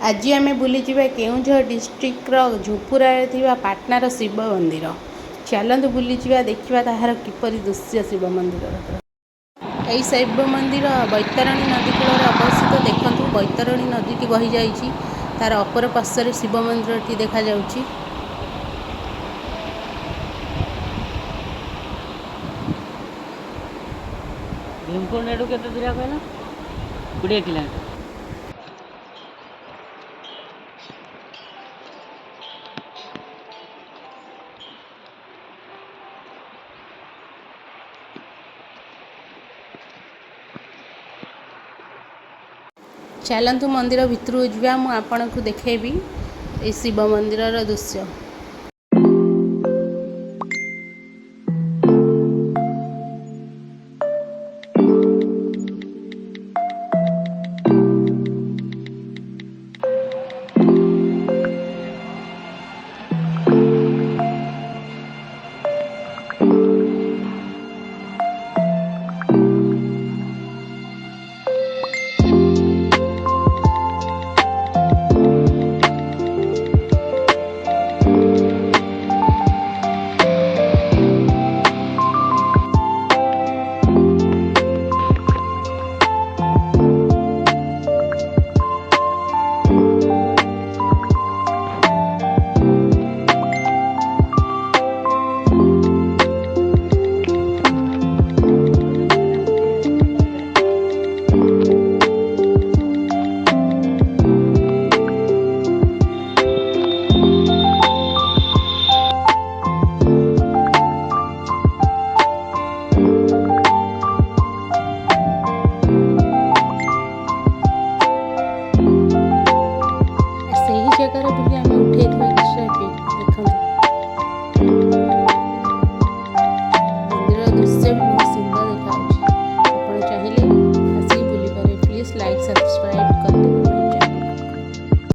आज आम बुलीजा केउझर डिस्ट्रिक्टर झुपुरारे थिबा पाटनार शिव मंदिर। चलतु बुलीजा देखा ताहार किपरि दृश्य शिव मंदिर। यही शिव मंदिर बैतरणी नदी कूल अवस्थित। देखु बैतरणी नदी टी बही जाइए, तार अपर पार्श्व शिव मंदिर टी देखा जाउची। भीमकुंड एडू केते दूर कहला 20 किलोमीटर। चलतु मंदिर भितर जा आपन को देखेबी ए शिव मंदिर दृश्य। जगार बुली आम उठे देखते मंदिर दृश्य भी